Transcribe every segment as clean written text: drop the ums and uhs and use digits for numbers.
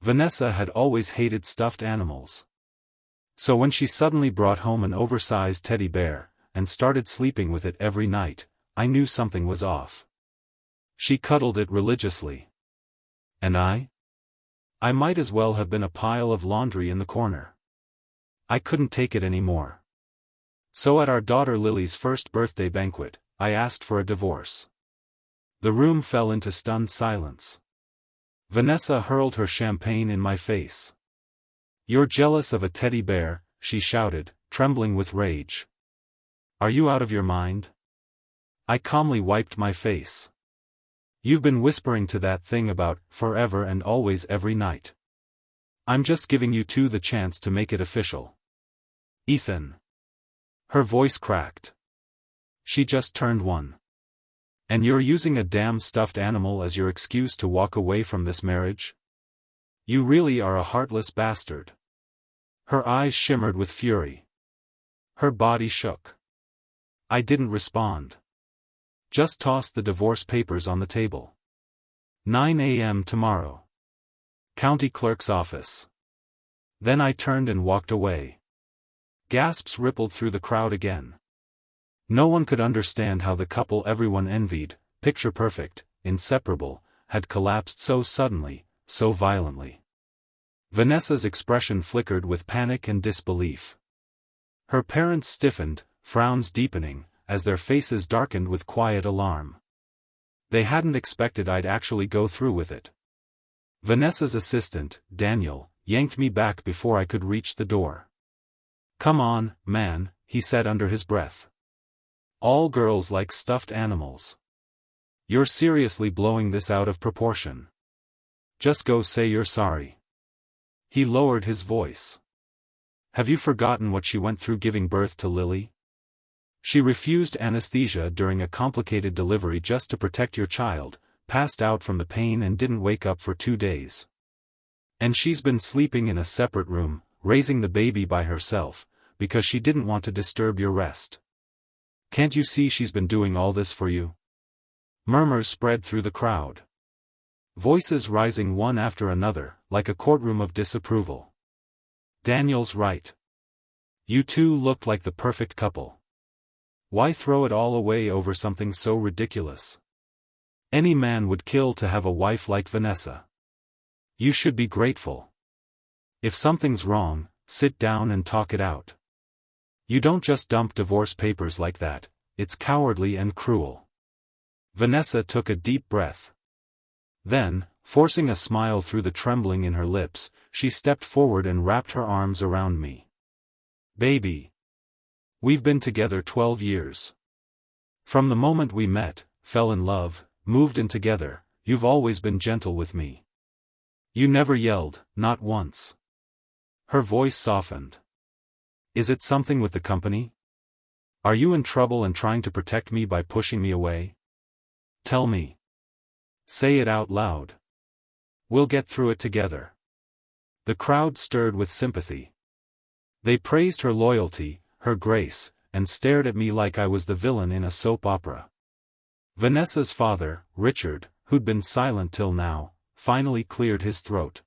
Vanessa had always hated stuffed animals. So when she suddenly brought home an oversized teddy bear, and started sleeping with it every night, I knew something was off. She cuddled it religiously. And I might as well have been a pile of laundry in the corner. I couldn't take it anymore. So at our daughter Lily's first birthday banquet, I asked for a divorce. The room fell into stunned silence. Vanessa hurled her champagne in my face. "You're jealous of a teddy bear," she shouted, trembling with rage. "Are you out of your mind?" I calmly wiped my face. "You've been whispering to that thing about forever and always every night. I'm just giving you two the chance to make it official." "Ethan." Her voice cracked. "She just turned 1. And you're using a damn stuffed animal as your excuse to walk away from this marriage? You really are a heartless bastard." Her eyes shimmered with fury. Her body shook. I didn't respond. Just tossed the divorce papers on the table. 9 a.m. tomorrow. County clerk's office. Then I turned and walked away. Gasps rippled through the crowd again. No one could understand how the couple everyone envied, picture perfect, inseparable, had collapsed so suddenly, so violently. Vanessa's expression flickered with panic and disbelief. Her parents stiffened, frowns deepening, as their faces darkened with quiet alarm. They hadn't expected I'd actually go through with it. Vanessa's assistant, Daniel, yanked me back before I could reach the door. "Come on, man," he said under his breath. "All girls like stuffed animals. You're seriously blowing this out of proportion. Just go say you're sorry." He lowered his voice. "Have you forgotten what she went through giving birth to Lily? She refused anesthesia during a complicated delivery just to protect your child, passed out from the pain and didn't wake up for 2 days. And she's been sleeping in a separate room, raising the baby by herself, because she didn't want to disturb your rest. Can't you see she's been doing all this for you?" Murmurs spread through the crowd. Voices rising one after another, like a courtroom of disapproval. "Daniel's right. You two looked like the perfect couple. Why throw it all away over something so ridiculous? Any man would kill to have a wife like Vanessa. You should be grateful. If something's wrong, sit down and talk it out. You don't just dump divorce papers like that, it's cowardly and cruel." Vanessa took a deep breath. Then, forcing a smile through the trembling in her lips, she stepped forward and wrapped her arms around me. "Baby. We've been together 12 years. From the moment we met, fell in love, moved in together, you've always been gentle with me. You never yelled, not once." Her voice softened. "Is it something with the company? Are you in trouble and trying to protect me by pushing me away? Tell me. Say it out loud. We'll get through it together." The crowd stirred with sympathy. They praised her loyalty, her grace, and stared at me like I was the villain in a soap opera. Vanessa's father, Richard, who'd been silent till now, finally cleared his throat.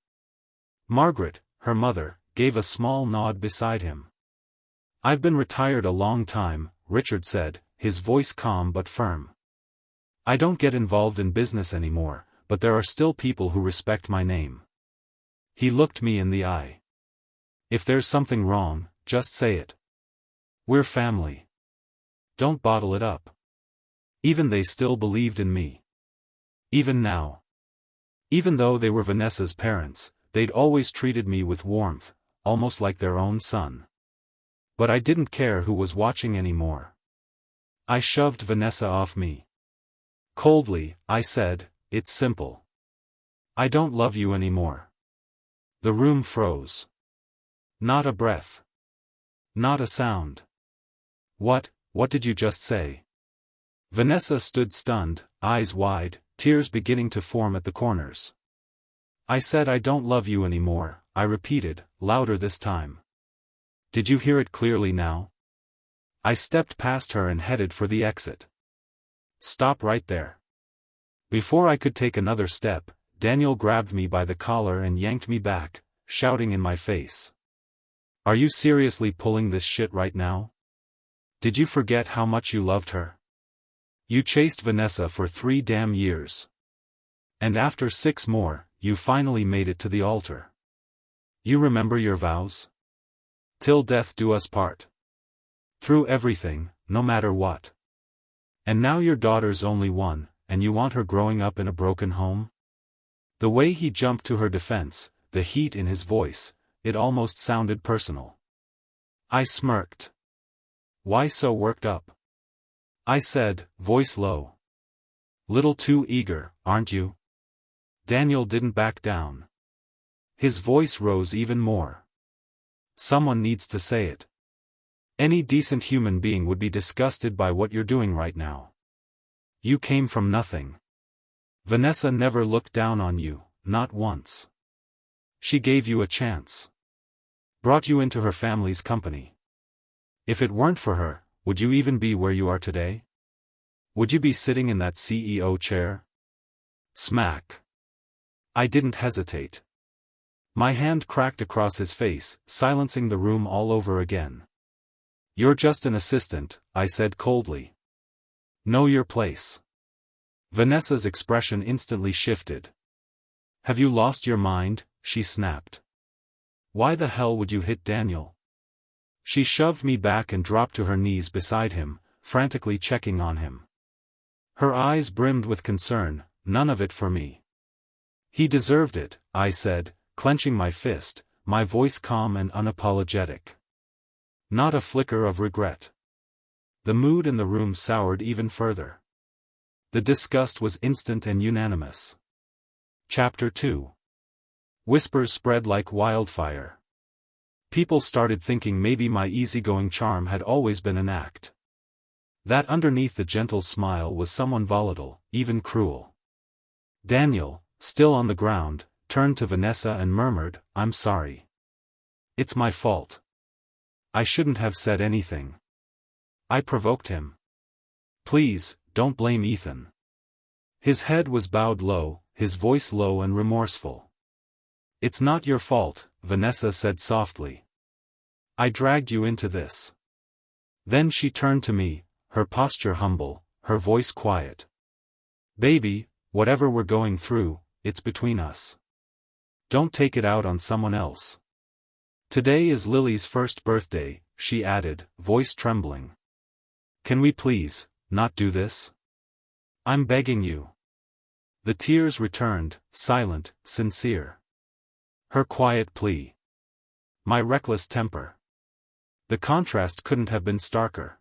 Margaret, her mother, gave a small nod beside him. "I've been retired a long time," Richard said, his voice calm but firm. "I don't get involved in business anymore, but there are still people who respect my name." He looked me in the eye. "If there's something wrong, just say it. We're family. Don't bottle it up." Even they still believed in me. Even now. Even though they were Vanessa's parents, they'd always treated me with warmth, almost like their own son. But I didn't care who was watching anymore. I shoved Vanessa off me. Coldly, I said, "It's simple. I don't love you anymore." The room froze. Not a breath. Not a sound. What did you just say?" Vanessa stood stunned, eyes wide, tears beginning to form at the corners. "I said I don't love you anymore," I repeated, louder this time. "Did you hear it clearly now?" I stepped past her and headed for the exit. "Stop right there." Before I could take another step, Daniel grabbed me by the collar and yanked me back, shouting in my face. Are you seriously pulling this shit right now? Did you forget how much you loved her? You chased Vanessa for 3 damn years. And after 6 more, you finally made it to the altar. You remember your vows? Till death do us part. Through everything, no matter what. And now your daughter's only one, and you want her growing up in a broken home? The way he jumped to her defense, the heat in his voice, it almost sounded personal. I smirked. Why so worked up? I said, voice low. Little too eager, aren't you? Daniel didn't back down. His voice rose even more. Someone needs to say it. Any decent human being would be disgusted by what you're doing right now. You came from nothing. Vanessa never looked down on you, not once. She gave you a chance. Brought you into her family's company. If it weren't for her, would you even be where you are today? Would you be sitting in that CEO chair? Smack. I didn't hesitate. My hand cracked across his face, silencing the room all over again. You're just an assistant, I said coldly. Know your place. Vanessa's expression instantly shifted. Have you lost your mind? She snapped. Why the hell would you hit Daniel? She shoved me back and dropped to her knees beside him, frantically checking on him. Her eyes brimmed with concern, none of it for me. He deserved it, I said, clenching my fist, my voice calm and unapologetic. Not a flicker of regret. The mood in the room soured even further. The disgust was instant and unanimous. Chapter 2. Whispers spread like wildfire. People started thinking maybe my easygoing charm had always been an act. That underneath the gentle smile was someone volatile, even cruel. Daniel, still on the ground, turned to Vanessa and murmured, I'm sorry. It's my fault. I shouldn't have said anything. I provoked him. Please, don't blame Ethan. His head was bowed low, his voice low and remorseful. It's not your fault, Vanessa said softly. I dragged you into this. Then she turned to me, her posture humble, her voice quiet. Baby, whatever we're going through, it's between us. Don't take it out on someone else. Today is Lily's first birthday, she added, voice trembling. Can we please, not do this? I'm begging you. The tears returned, silent, sincere. Her quiet plea. My reckless temper. The contrast couldn't have been starker.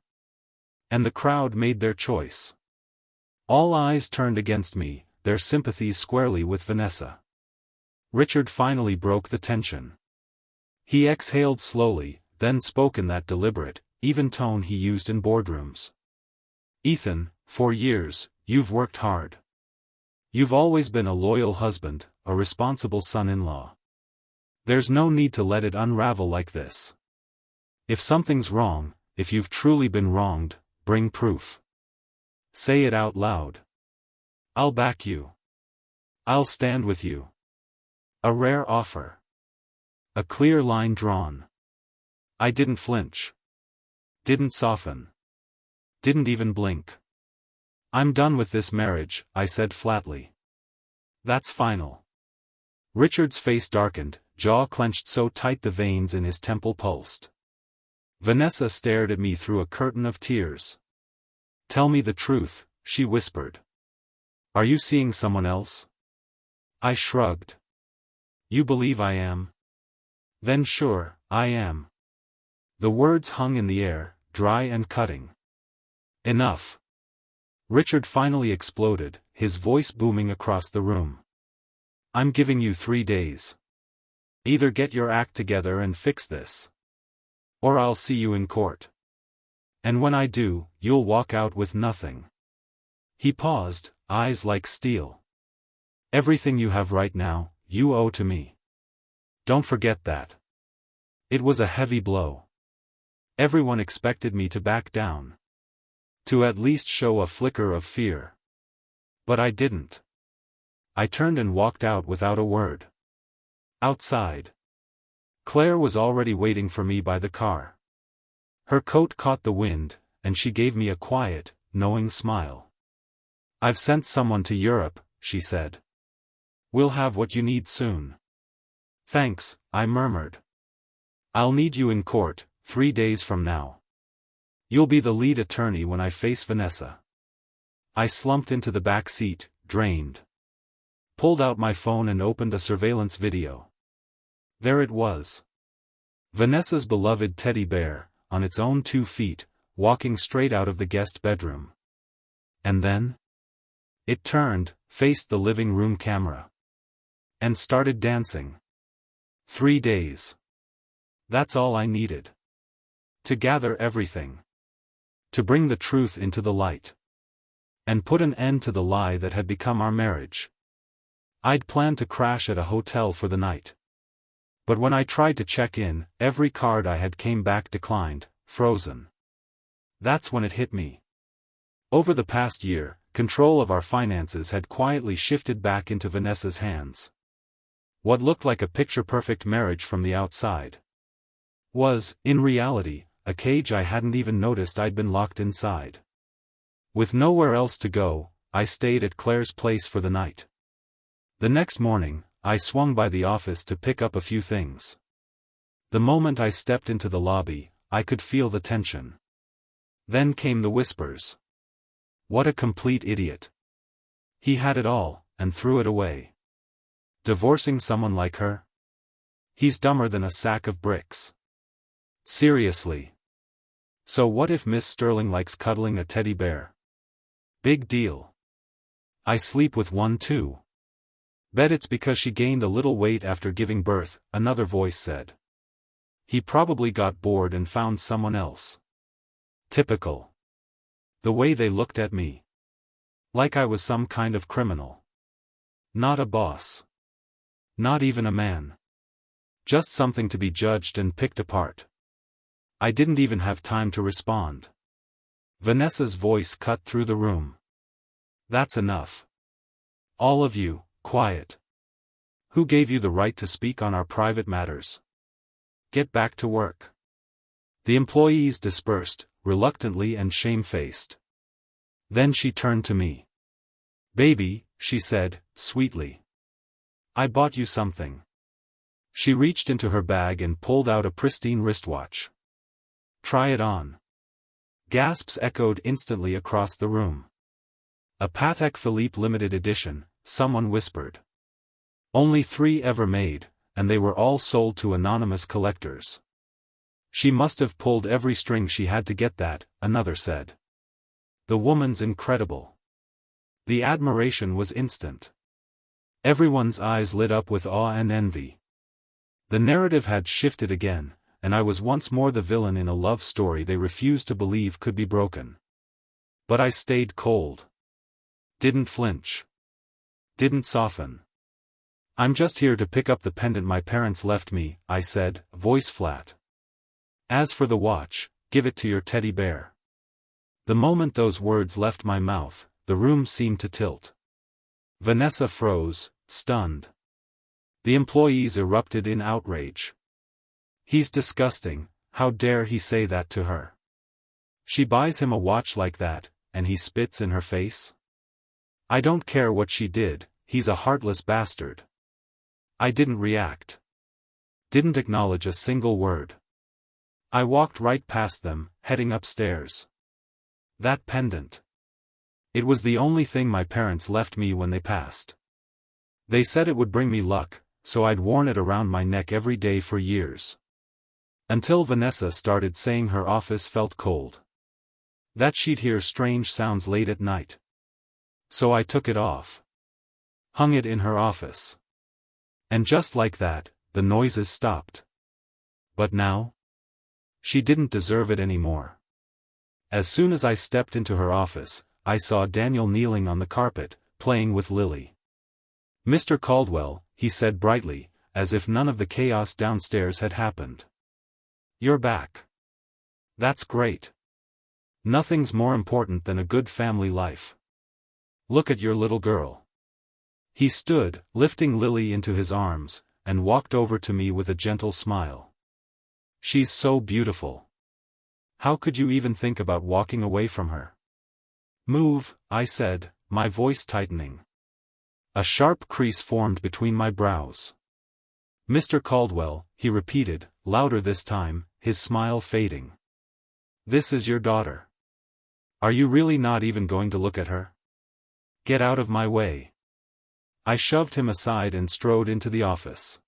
And the crowd made their choice. All eyes turned against me, their sympathies squarely with Vanessa. Richard finally broke the tension. He exhaled slowly, then spoke in that deliberate, even tone he used in boardrooms. Ethan, for years, you've worked hard. You've always been a loyal husband, a responsible son-in-law. There's no need to let it unravel like this. If something's wrong, if you've truly been wronged, bring proof. Say it out loud. I'll back you. I'll stand with you. A rare offer. A clear line drawn. I didn't flinch. Didn't soften. Didn't even blink. I'm done with this marriage, I said flatly. That's final. Richard's face darkened, jaw clenched so tight the veins in his temple pulsed. Vanessa stared at me through a curtain of tears. Tell me the truth, she whispered. Are you seeing someone else? I shrugged. You believe I am? Then sure, I am. The words hung in the air, dry and cutting. Enough. Richard finally exploded, his voice booming across the room. I'm giving you 3 days. Either get your act together and fix this. Or I'll see you in court. And when I do, you'll walk out with nothing. He paused, eyes like steel. Everything you have right now, you owe to me. Don't forget that. It was a heavy blow. Everyone expected me to back down. To at least show a flicker of fear. But I didn't. I turned and walked out without a word. Outside, Claire was already waiting for me by the car. Her coat caught the wind, and she gave me a quiet, knowing smile. "I've sent someone to Europe," she said. "We'll have what you need soon." "Thanks," I murmured. "I'll need you in court, 3 days from now. You'll be the lead attorney when I face Vanessa." I slumped into the back seat, drained. Pulled out my phone and opened a surveillance video. There it was. Vanessa's beloved teddy bear, on its own 2 feet, walking straight out of the guest bedroom. And then? It turned, faced the living room camera. And started dancing. 3 days. That's all I needed. To gather everything. To bring the truth into the light. And put an end to the lie that had become our marriage. I'd planned to crash at a hotel for the night. But when I tried to check in, every card I had came back declined, frozen. That's when it hit me. Over the past year, control of our finances had quietly shifted back into Vanessa's hands. What looked like a picture-perfect marriage from the outside was, in reality, a cage I hadn't even noticed I'd been locked inside. With nowhere else to go, I stayed at Claire's place for the night. The next morning, I swung by the office to pick up a few things. The moment I stepped into the lobby, I could feel the tension. Then came the whispers. What a complete idiot. He had it all, and threw it away. Divorcing someone like her? He's dumber than a sack of bricks. Seriously. So what if Miss Sterling likes cuddling a teddy bear? Big deal. I sleep with one too. Bet it's because she gained a little weight after giving birth, another voice said. He probably got bored and found someone else. Typical. The way they looked at me. Like I was some kind of criminal. Not a boss. Not even a man. Just something to be judged and picked apart. I didn't even have time to respond. Vanessa's voice cut through the room. That's enough. All of you, quiet. Who gave you the right to speak on our private matters? Get back to work. The employees dispersed, reluctantly and shamefaced. Then she turned to me. Baby, she said, sweetly. I bought you something. She reached into her bag and pulled out a pristine wristwatch. Try it on. Gasps echoed instantly across the room. A Patek Philippe limited edition, someone whispered. Only 3 ever made, and they were all sold to anonymous collectors. She must have pulled every string she had to get that, another said. The woman's incredible. The admiration was instant. Everyone's eyes lit up with awe and envy. The narrative had shifted again, and I was once more the villain in a love story they refused to believe could be broken. But I stayed cold. Didn't flinch. Didn't soften. I'm just here to pick up the pendant my parents left me, I said, voice flat. As for the watch, give it to your teddy bear. The moment those words left my mouth, the room seemed to tilt. Vanessa froze, stunned. The employees erupted in outrage. He's disgusting, how dare he say that to her? She buys him a watch like that, and he spits in her face? I don't care what she did, he's a heartless bastard. I didn't react. Didn't acknowledge a single word. I walked right past them, heading upstairs. That pendant. It was the only thing my parents left me when they passed. They said it would bring me luck, so I'd worn it around my neck every day for years. Until Vanessa started saying her office felt cold. That she'd hear strange sounds late at night. So I took it off. Hung it in her office. And just like that, the noises stopped. But now? She didn't deserve it anymore. As soon as I stepped into her office, I saw Daniel kneeling on the carpet, playing with Lily. Mr. Caldwell, he said brightly, as if none of the chaos downstairs had happened. You're back. That's great. Nothing's more important than a good family life. Look at your little girl. He stood, lifting Lily into his arms, and walked over to me with a gentle smile. "She's so beautiful. How could you even think about walking away from her?" "Move," I said, my voice tightening. A sharp crease formed between my brows. "Mr. Caldwell," he repeated, louder this time, his smile fading. "This is your daughter. Are you really not even going to look at her? Get out of my way." I shoved him aside and strode into the office.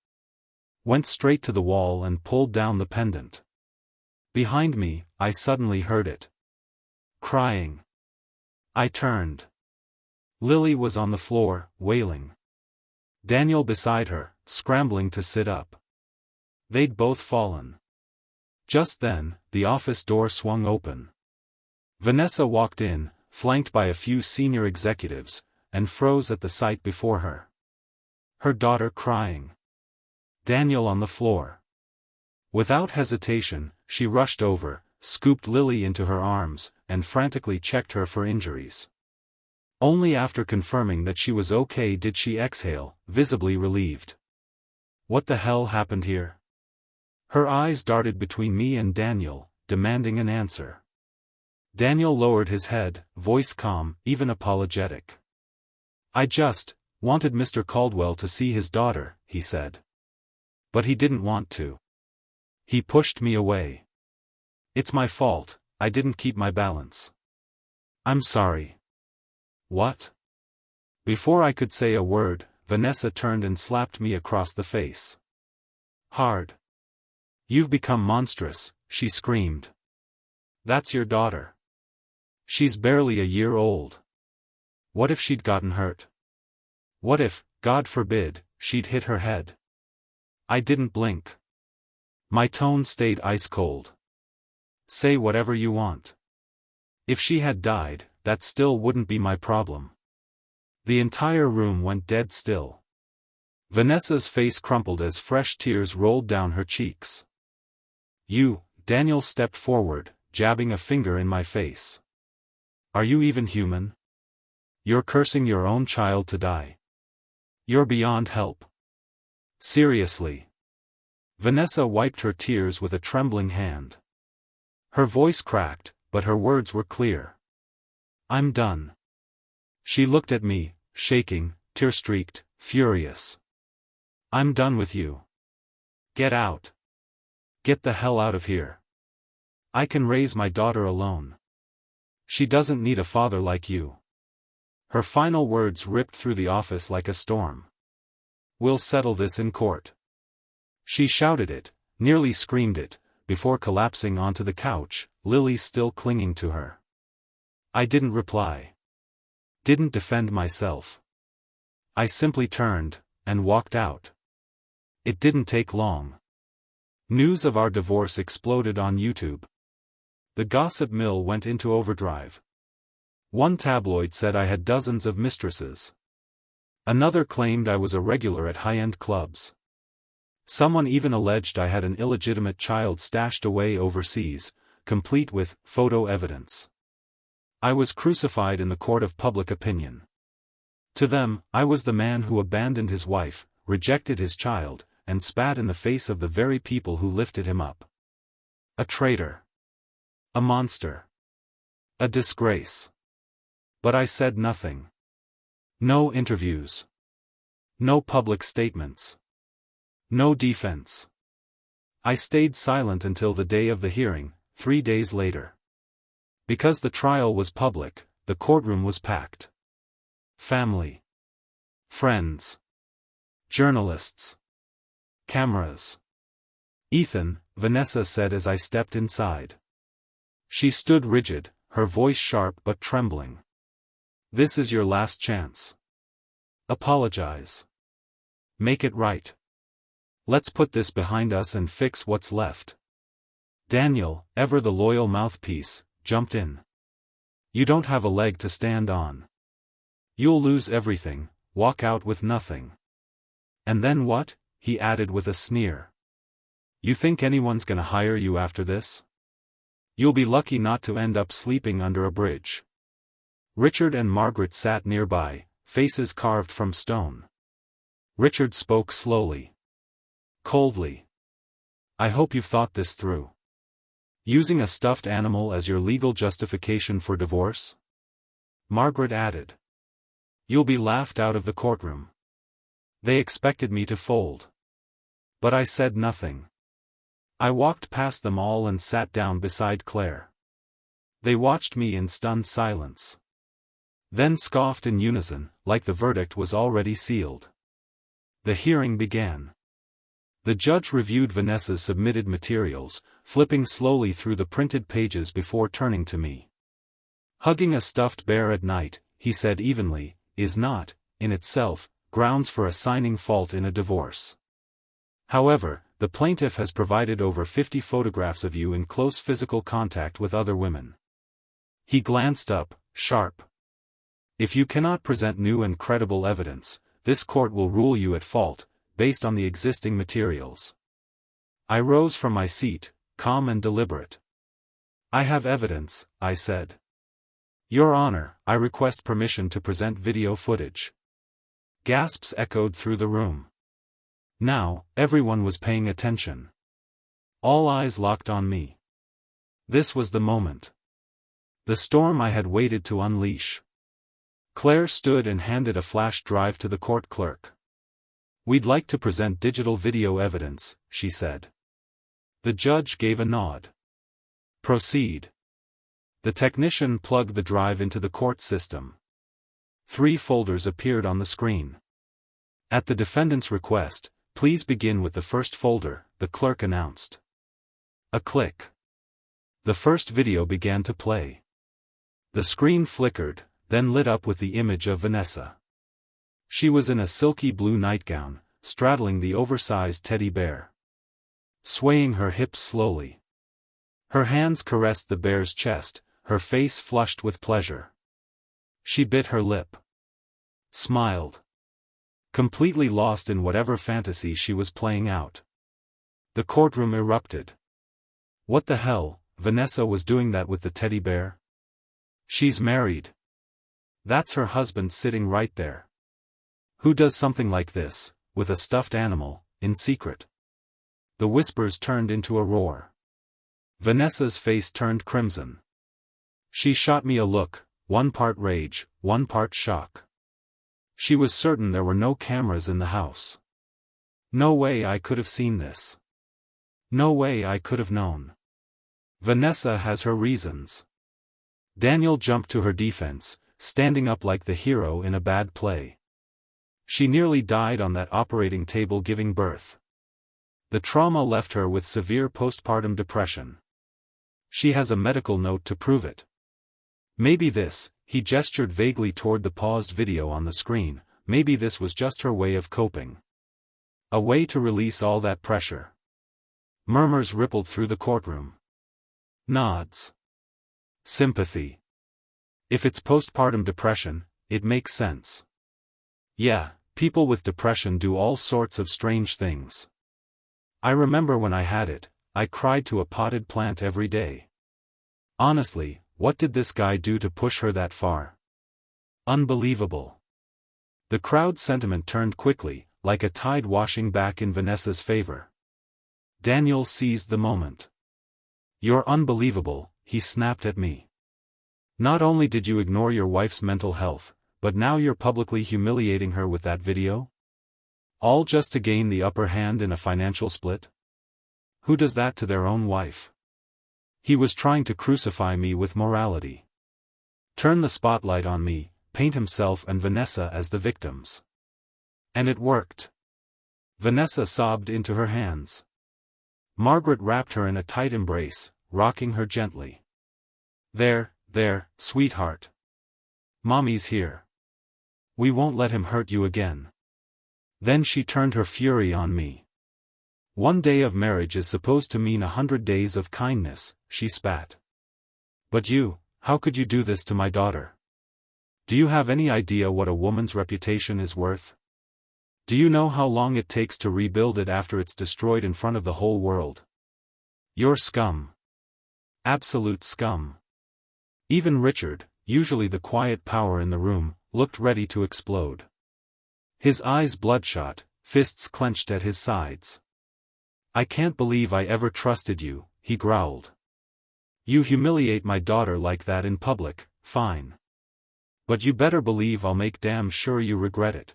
Went straight to the wall and pulled down the pendant. Behind me, I suddenly heard it. Crying. I turned. Lily was on the floor, wailing. Daniel beside her, scrambling to sit up. They'd both fallen. Just then, the office door swung open. Vanessa walked in, flanked by a few senior executives, and froze at the sight before her. Her daughter crying. Daniel on the floor. Without hesitation, she rushed over, scooped Lily into her arms, and frantically checked her for injuries. Only after confirming that she was okay did she exhale, visibly relieved. What the hell happened here? Her eyes darted between me and Daniel, demanding an answer. Daniel lowered his head, voice calm, even apologetic. "I just wanted Mr. Caldwell to see his daughter," he said. "But he didn't want to. He pushed me away. It's my fault, I didn't keep my balance. I'm sorry." "What?" Before I could say a word, Vanessa turned and slapped me across the face. Hard. "You've become monstrous," she screamed. "That's your daughter. She's barely a year old. What if she'd gotten hurt? What if, God forbid, she'd hit her head?" I didn't blink. My tone stayed ice cold. "Say whatever you want. If she had died, that still wouldn't be my problem." The entire room went dead still. Vanessa's face crumpled as fresh tears rolled down her cheeks. Daniel stepped forward, jabbing a finger in my face. "Are you even human? You're cursing your own child to die. You're beyond help. Seriously." Vanessa wiped her tears with a trembling hand. Her voice cracked, but her words were clear. "I'm done." She looked at me, shaking, tear-streaked, furious. "I'm done with you. Get out. Get the hell out of here. I can raise my daughter alone. She doesn't need a father like you." Her final words ripped through the office like a storm. "We'll settle this in court." She shouted it, nearly screamed it, before collapsing onto the couch, Lily still clinging to her. I didn't reply. Didn't defend myself. I simply turned, and walked out. It didn't take long. News of our divorce exploded on YouTube. The gossip mill went into overdrive. One tabloid said I had dozens of mistresses. Another claimed I was a regular at high-end clubs. Someone even alleged I had an illegitimate child stashed away overseas, complete with photo evidence. I was crucified in the court of public opinion. To them, I was the man who abandoned his wife, rejected his child, and spat in the face of the very people who lifted him up. A traitor. A monster. A disgrace. But I said nothing. No interviews. No public statements. No defense. I stayed silent until the day of the hearing, 3 days later. Because the trial was public, the courtroom was packed. Family. Friends. Journalists. Cameras. "Ethan," Vanessa said as I stepped inside. She stood rigid, her voice sharp but trembling. "This is your last chance. Apologize. Make it right. Let's put this behind us and fix what's left." Daniel, ever the loyal mouthpiece, jumped in. "You don't have a leg to stand on. You'll lose everything, walk out with nothing." "And then what?" he added with a sneer. "You think anyone's gonna hire you after this? You'll be lucky not to end up sleeping under a bridge." Richard and Margaret sat nearby, faces carved from stone. Richard spoke slowly. Coldly. I hope you've thought this through. Using a stuffed animal as your legal justification for divorce? Margaret added. You'll be laughed out of the courtroom. They expected me to fold. But I said nothing. I walked past them all and sat down beside Claire. They watched me in stunned silence. Then scoffed in unison, like the verdict was already sealed. The hearing began. The judge reviewed Vanessa's submitted materials, flipping slowly through the printed pages before turning to me. Hugging a stuffed bear at night, he said evenly, is not, in itself, grounds for assigning fault in a divorce. However, the plaintiff has provided over 50 photographs of you in close physical contact with other women. He glanced up, sharp. If you cannot present new and credible evidence, this court will rule you at fault, based on the existing materials. I rose from my seat, calm and deliberate. I have evidence, I said. Your Honor, I request permission to present video footage. Gasps echoed through the room. Now, everyone was paying attention. All eyes locked on me. This was the moment. The storm I had waited to unleash. Claire stood and handed a flash drive to the court clerk. We'd like to present digital video evidence, she said. The judge gave a nod. Proceed. The technician plugged the drive into the court system. 3 folders appeared on the screen. At the defendant's request, please begin with the first folder, the clerk announced. A click. The first video began to play. The screen flickered, then lit up with the image of Vanessa. She was in a silky blue nightgown, straddling the oversized teddy bear. Swaying her hips slowly. Her hands caressed the bear's chest, her face flushed with pleasure. She bit her lip. Smiled. Completely lost in whatever fantasy she was playing out. The courtroom erupted. What the hell, Vanessa was doing that with the teddy bear? She's married. That's her husband sitting right there. Who does something like this, with a stuffed animal, in secret? The whispers turned into a roar. Vanessa's face turned crimson. She shot me a look, one part rage, one part shock. She was certain there were no cameras in the house. No way I could have seen this. No way I could have known. Vanessa has her reasons. Daniel jumped to her defense, standing up like the hero in a bad play. She nearly died on that operating table giving birth. The trauma left her with severe postpartum depression. She has a medical note to prove it. Maybe this, he gestured vaguely toward the paused video on the screen, maybe this was just her way of coping. A way to release all that pressure. Murmurs rippled through the courtroom. Nods. Sympathy. If it's postpartum depression, it makes sense. Yeah, people with depression do all sorts of strange things. I remember when I had it, I cried to a potted plant every day. Honestly, what did this guy do to push her that far? Unbelievable. The crowd sentiment turned quickly, like a tide washing back in Vanessa's favor. Daniel seized the moment. You're unbelievable, he snapped at me. Not only did you ignore your wife's mental health, but now you're publicly humiliating her with that video? All just to gain the upper hand in a financial split? Who does that to their own wife? He was trying to crucify me with morality. Turn the spotlight on me, paint himself and Vanessa as the victims. And it worked. Vanessa sobbed into her hands. Margaret wrapped her in a tight embrace, rocking her gently. There, sweetheart. Mommy's here. We won't let him hurt you again. Then she turned her fury on me. One day of marriage is supposed to mean 100 days of kindness, she spat. But you, how could you do this to my daughter? Do you have any idea what a woman's reputation is worth? Do you know how long it takes to rebuild it after it's destroyed in front of the whole world? You're scum. Absolute scum. Even Richard, usually the quiet power in the room, looked ready to explode. His eyes bloodshot, fists clenched at his sides. "I can't believe I ever trusted you," he growled. "You humiliate my daughter like that in public, fine. But you better believe I'll make damn sure you regret it."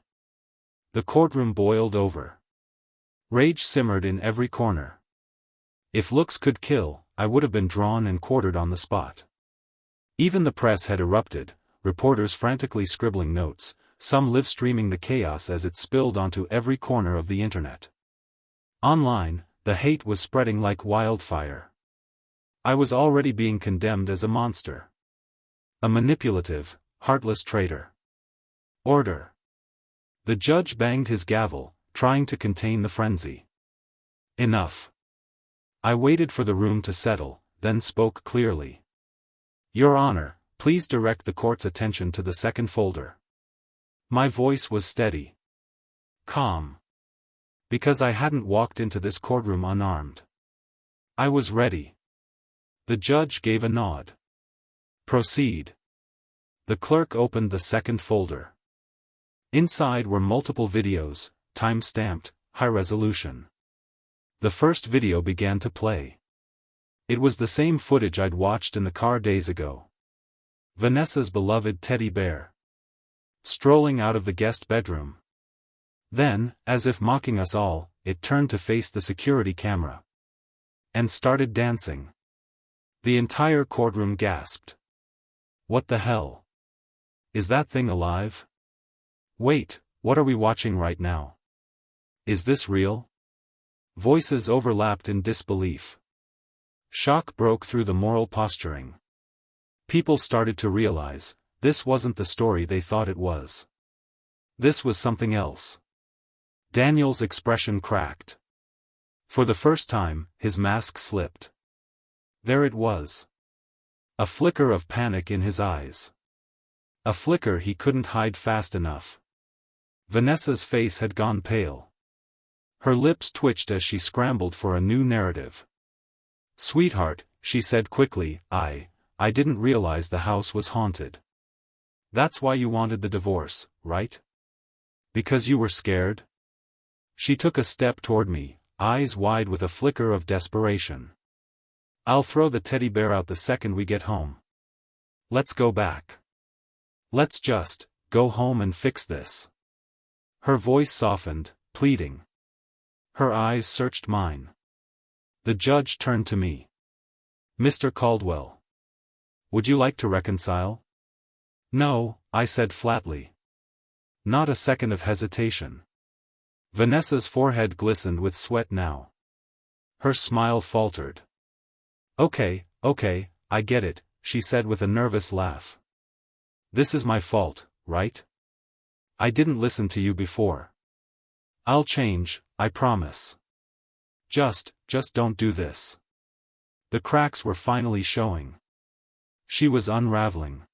The courtroom boiled over. Rage simmered in every corner. If looks could kill, I would have been drawn and quartered on the spot. Even the press had erupted, reporters frantically scribbling notes, some live-streaming the chaos as it spilled onto every corner of the internet. Online, the hate was spreading like wildfire. I was already being condemned as a monster. A manipulative, heartless traitor. Order. The judge banged his gavel, trying to contain the frenzy. Enough. I waited for the room to settle, then spoke clearly. "Your Honor, please direct the court's attention to the second folder." My voice was steady. Calm. Because I hadn't walked into this courtroom unarmed. I was ready. The judge gave a nod. "Proceed." The clerk opened the second folder. Inside were multiple videos, time-stamped, high-resolution. The first video began to play. It was the same footage I'd watched in the car days ago. Vanessa's beloved teddy bear. Strolling out of the guest bedroom. Then, as if mocking us all, it turned to face the security camera. And started dancing. The entire courtroom gasped. What the hell? Is that thing alive? Wait, what are we watching right now? Is this real? Voices overlapped in disbelief. Shock broke through the moral posturing. People started to realize, this wasn't the story they thought it was. This was something else. Daniel's expression cracked. For the first time, his mask slipped. There it was. A flicker of panic in his eyes. A flicker he couldn't hide fast enough. Vanessa's face had gone pale. Her lips twitched as she scrambled for a new narrative. "Sweetheart," she said quickly, I didn't realize the house was haunted. That's why you wanted the divorce, right? Because you were scared?" She took a step toward me, eyes wide with a flicker of desperation. "I'll throw the teddy bear out the second we get home. Let's go back. Let's just go home and fix this." Her voice softened, pleading. Her eyes searched mine. The judge turned to me. "Mr. Caldwell. Would you like to reconcile?" "No," I said flatly. Not a second of hesitation. Vanessa's forehead glistened with sweat now. Her smile faltered. Okay, I get it," she said with a nervous laugh. "This is my fault, right? I didn't listen to you before. I'll change, I promise. Just don't do this." The cracks were finally showing. She was unraveling.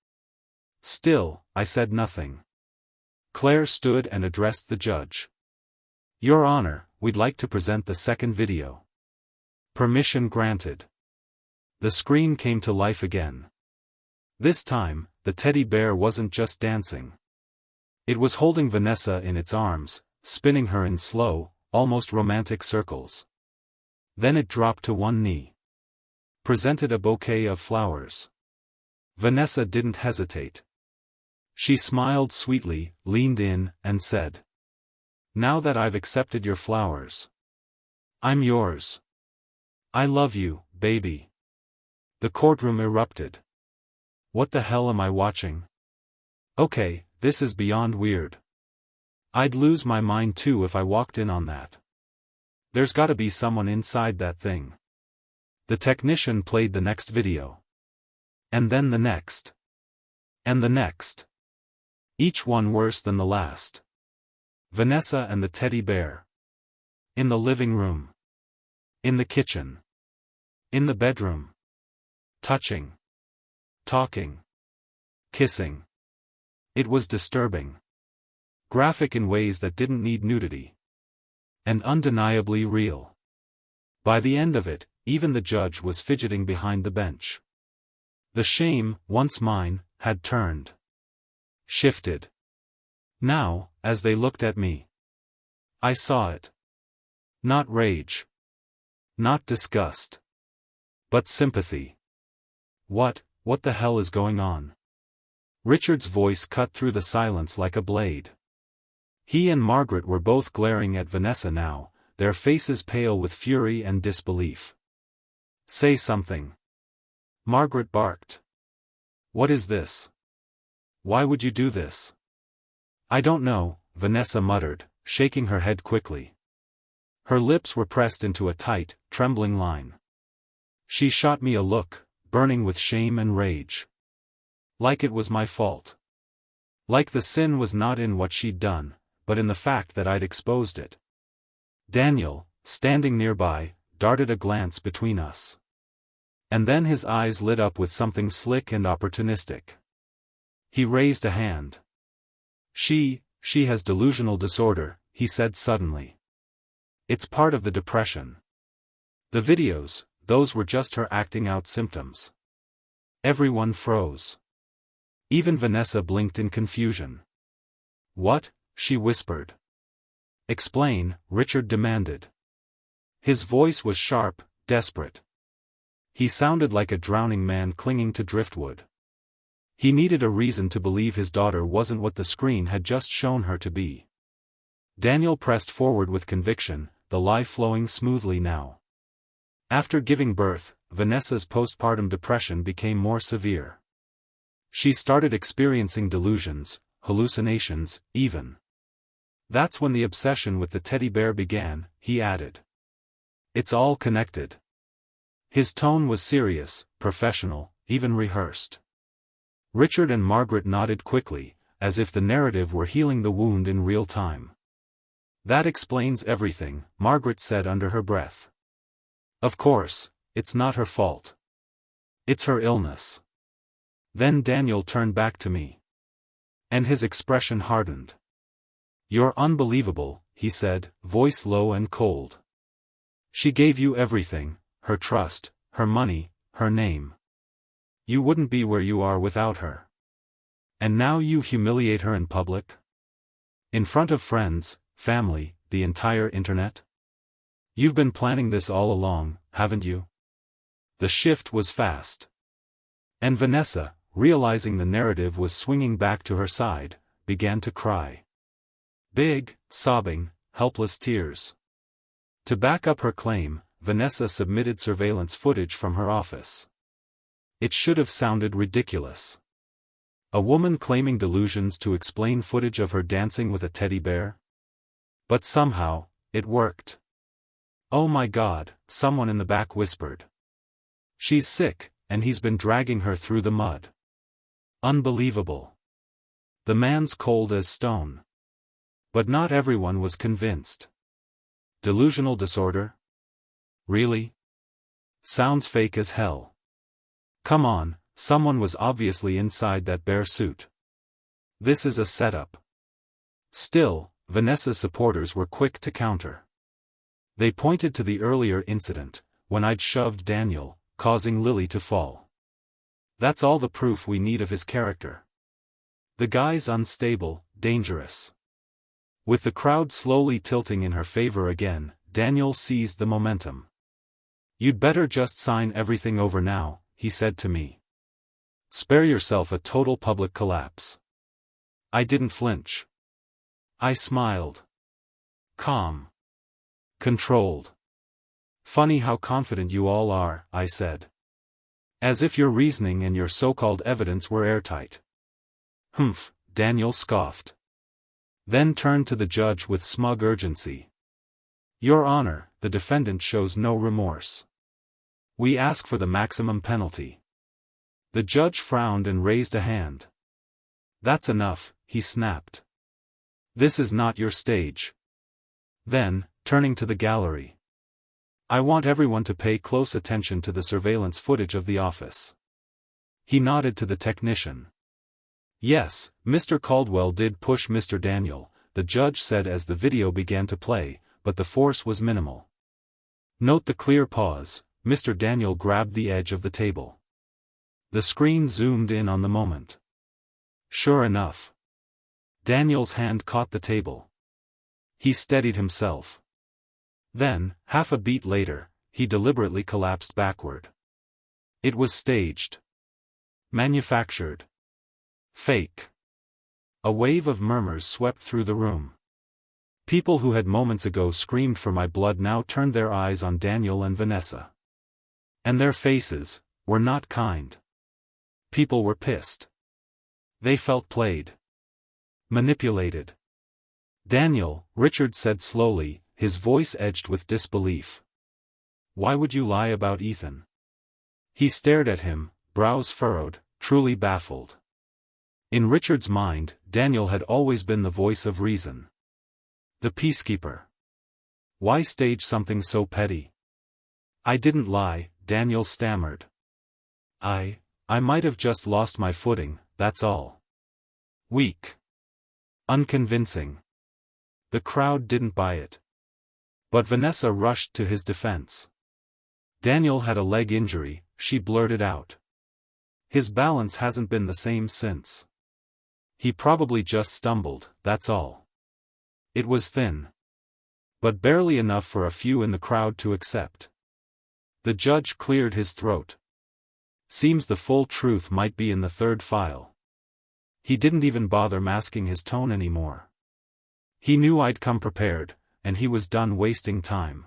Still, I said nothing. Claire stood and addressed the judge. "Your Honor, we'd like to present the second video." Permission granted. The screen came to life again. This time, the teddy bear wasn't just dancing. It was holding Vanessa in its arms, spinning her in slow, almost romantic circles. Then it dropped to one knee. Presented a bouquet of flowers. Vanessa didn't hesitate. She smiled sweetly, leaned in, and said, "Now that I've accepted your flowers, I'm yours. I love you, baby." The courtroom erupted. What the hell am I watching? Okay, this is beyond weird. I'd lose my mind too if I walked in on that. There's gotta be someone inside that thing. The technician played the next video. And then the next. And the next. Each one worse than the last. Vanessa and the teddy bear. In the living room. In the kitchen. In the bedroom. Touching. Talking. Kissing. It was disturbing. Graphic in ways that didn't need nudity. And undeniably real. By the end of it, even the judge was fidgeting behind the bench. The shame, once mine, had turned. Shifted. Now, as they looked at me, I saw it. Not rage. Not disgust. But sympathy. What the hell is going on? Richard's voice cut through the silence like a blade. He and Margaret were both glaring at Vanessa now, their faces pale with fury and disbelief. Say something. Margaret barked. What is this? Why would you do this? I don't know, Vanessa muttered, shaking her head quickly. Her lips were pressed into a tight, trembling line. She shot me a look, burning with shame and rage. Like it was my fault. Like the sin was not in what she'd done, but in the fact that I'd exposed it. Daniel, standing nearby, darted a glance between us. And then his eyes lit up with something slick and opportunistic. He raised a hand. She has delusional disorder, he said suddenly. It's part of the depression. The videos, those were just her acting out symptoms. Everyone froze. Even Vanessa blinked in confusion. What? She whispered. Explain, Richard demanded. His voice was sharp, desperate. He sounded like a drowning man clinging to driftwood. He needed a reason to believe his daughter wasn't what the screen had just shown her to be. Daniel pressed forward with conviction, the lie flowing smoothly now. After giving birth, Vanessa's postpartum depression became more severe. She started experiencing delusions, hallucinations, even. That's when the obsession with the teddy bear began, he added. It's all connected. His tone was serious, professional, even rehearsed. Richard and Margaret nodded quickly, as if the narrative were healing the wound in real time. That explains everything, Margaret said under her breath. Of course, it's not her fault. It's her illness. Then Daniel turned back to me. And his expression hardened. You're unbelievable, he said, voice low and cold. She gave you everything, her trust, her money, her name. You wouldn't be where you are without her. And now you humiliate her in public? In front of friends, family, the entire internet? You've been planning this all along, haven't you? The shift was fast. And Vanessa, realizing the narrative was swinging back to her side, began to cry. Big, sobbing, helpless tears. To back up her claim, Vanessa submitted surveillance footage from her office. It should have sounded ridiculous. A woman claiming delusions to explain footage of her dancing with a teddy bear? But somehow, it worked. Oh my God, someone in the back whispered. She's sick, and he's been dragging her through the mud. Unbelievable. The man's cold as stone. But not everyone was convinced. Delusional disorder? Really? Sounds fake as hell. Come on, someone was obviously inside that bear suit. This is a setup. Still, Vanessa's supporters were quick to counter. They pointed to the earlier incident, when I'd shoved Daniel, causing Lily to fall. That's all the proof we need of his character. The guy's unstable, dangerous. With the crowd slowly tilting in her favor again, Daniel seized the momentum. You'd better just sign everything over now, he said to me. Spare yourself a total public collapse. I didn't flinch. I smiled. Calm. Controlled. Funny how confident you all are, I said. As if your reasoning and your so-called evidence were airtight. Humph, Daniel scoffed. Then turned to the judge with smug urgency. Your Honor, the defendant shows no remorse. We ask for the maximum penalty. The judge frowned and raised a hand. That's enough, he snapped. This is not your stage. Then, turning to the gallery. I want everyone to pay close attention to the surveillance footage of the office. He nodded to the technician. Yes, Mr. Caldwell did push Mr. Daniel, the judge said as the video began to play, but the force was minimal. Note the clear pause, Mr. Daniel grabbed the edge of the table. The screen zoomed in on the moment. Sure enough. Daniel's hand caught the table. He steadied himself. Then, half a beat later, he deliberately collapsed backward. It was staged. Manufactured. Fake. A wave of murmurs swept through the room. People who had moments ago screamed for my blood now turned their eyes on Daniel and Vanessa. And their faces were not kind. People were pissed. They felt played. Manipulated. Daniel, Richard said slowly, his voice edged with disbelief. Why would you lie about Ethan? He stared at him, brows furrowed, truly baffled. In Richard's mind, Daniel had always been the voice of reason. The peacekeeper. Why stage something so petty? I didn't lie, Daniel stammered. I might have just lost my footing, that's all. Weak. Unconvincing. The crowd didn't buy it. But Vanessa rushed to his defense. Daniel had a leg injury, she blurted out. His balance hasn't been the same since. He probably just stumbled, that's all. It was thin. But barely enough for a few in the crowd to accept. The judge cleared his throat. Seems the full truth might be in the third file. He didn't even bother masking his tone anymore. He knew I'd come prepared, and he was done wasting time.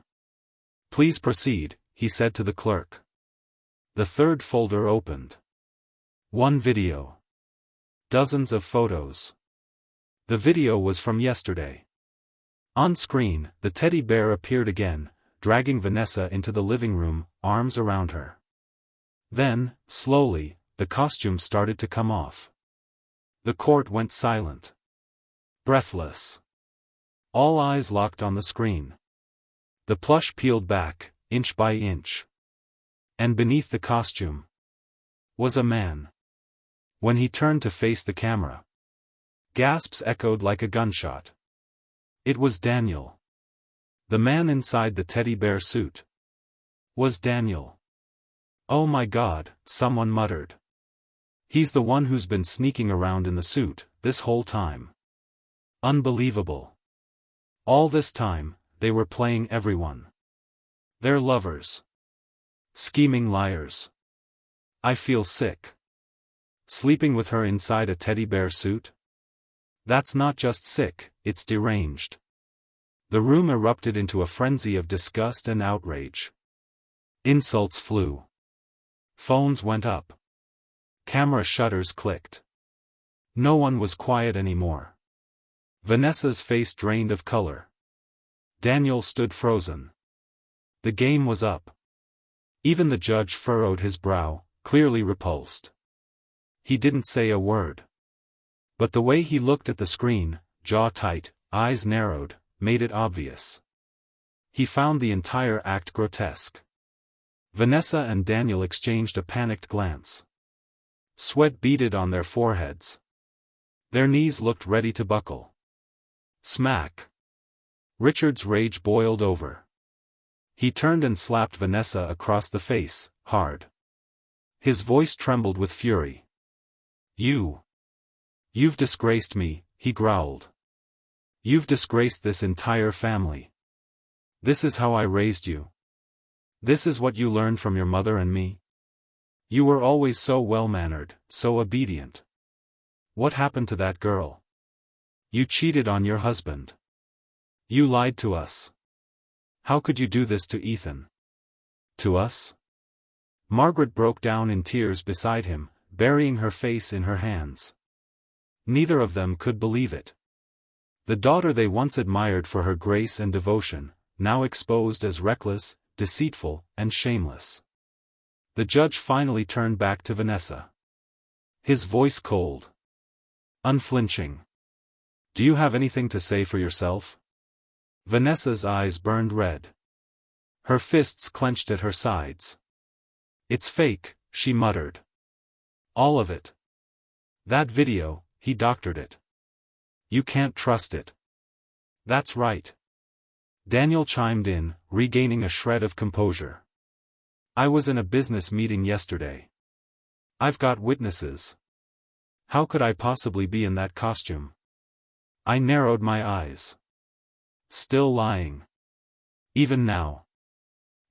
Please proceed, he said to the clerk. The third folder opened. One video. Dozens of photos. The video was from yesterday. On screen, the teddy bear appeared again, dragging Vanessa into the living room, arms around her. Then, slowly, the costume started to come off. The court went silent. Breathless. All eyes locked on the screen. The plush peeled back, inch by inch. And beneath the costume was a man. When he turned to face the camera, gasps echoed like a gunshot. It was Daniel. The man inside the teddy bear suit. Was Daniel. Oh my God, someone muttered. He's the one who's been sneaking around in the suit, this whole time. Unbelievable. All this time, they were playing everyone. They're lovers. Scheming liars. I feel sick. Sleeping with her inside a teddy bear suit? That's not just sick, it's deranged. The room erupted into a frenzy of disgust and outrage. Insults flew. Phones went up. Camera shutters clicked. No one was quiet anymore. Vanessa's face drained of color. Daniel stood frozen. The game was up. Even the judge furrowed his brow, clearly repulsed. He didn't say a word. But the way he looked at the screen, jaw tight, eyes narrowed, made it obvious. He found the entire act grotesque. Vanessa and Daniel exchanged a panicked glance. Sweat beaded on their foreheads. Their knees looked ready to buckle. Smack. Richard's rage boiled over. He turned and slapped Vanessa across the face, hard. His voice trembled with fury. You've disgraced me, he growled. You've disgraced this entire family. This is how I raised you. This is what you learned from your mother and me. You were always so well-mannered, so obedient. What happened to that girl? You cheated on your husband. You lied to us. How could you do this to Ethan? To us? Margaret broke down in tears beside him, burying her face in her hands. Neither of them could believe it. The daughter they once admired for her grace and devotion, now exposed as reckless, deceitful, and shameless. The judge finally turned back to Vanessa. His voice cold. Unflinching. Do you have anything to say for yourself? Vanessa's eyes burned red. Her fists clenched at her sides. It's fake, she muttered. All of it. That video, he doctored it. You can't trust it. That's right. Daniel chimed in, regaining a shred of composure. I was in a business meeting yesterday. I've got witnesses. How could I possibly be in that costume? I narrowed my eyes. Still lying. Even now.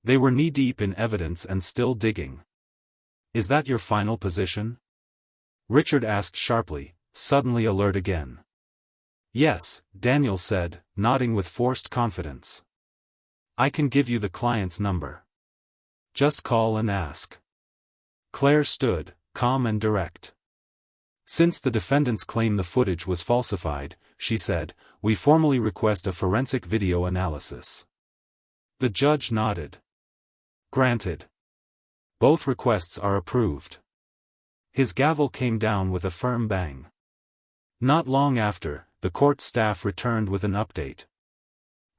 They were knee-deep in evidence and still digging. Is that your final position? Richard asked sharply, suddenly alert again. Yes, Daniel said, nodding with forced confidence. I can give you the client's number. Just call and ask. Claire stood, calm and direct. Since the defendants claim the footage was falsified, she said, we formally request a forensic video analysis. The judge nodded. Granted. Both requests are approved. His gavel came down with a firm bang. Not long after, the court staff returned with an update.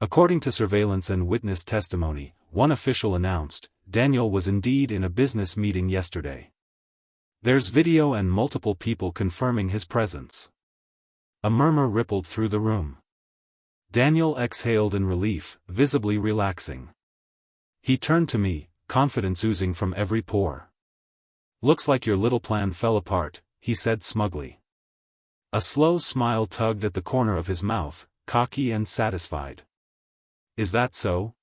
According to surveillance and witness testimony, one official announced, Daniel was indeed in a business meeting yesterday. There's video and multiple people confirming his presence. A murmur rippled through the room. Daniel exhaled in relief, visibly relaxing. He turned to me, confidence oozing from every pore. Looks like your little plan fell apart, he said smugly. A slow smile tugged at the corner of his mouth, cocky and satisfied. Is that so?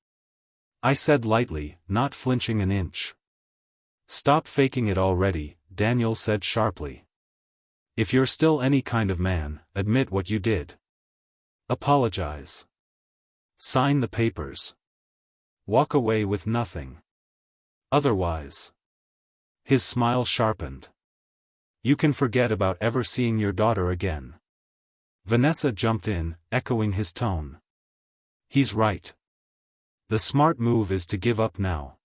I said lightly, not flinching an inch. Stop faking it already, Daniel said sharply. If you're still any kind of man, admit what you did. Apologize. Sign the papers. Walk away with nothing. Otherwise. His smile sharpened. You can forget about ever seeing your daughter again. Vanessa jumped in, echoing his tone. He's right. The smart move is to give up now.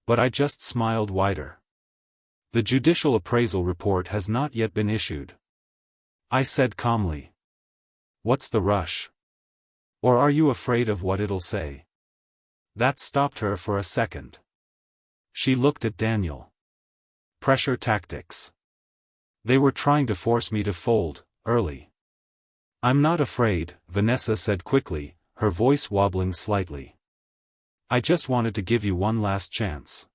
But I just smiled wider. The judicial appraisal report has not yet been issued. I said calmly. What's the rush? Or are you afraid of what it'll say? That stopped her for a second. She looked at Daniel. Pressure tactics. They were trying to force me to fold, early. I'm not afraid, Vanessa said quickly, her voice wobbling slightly. I just wanted to give you one last chance.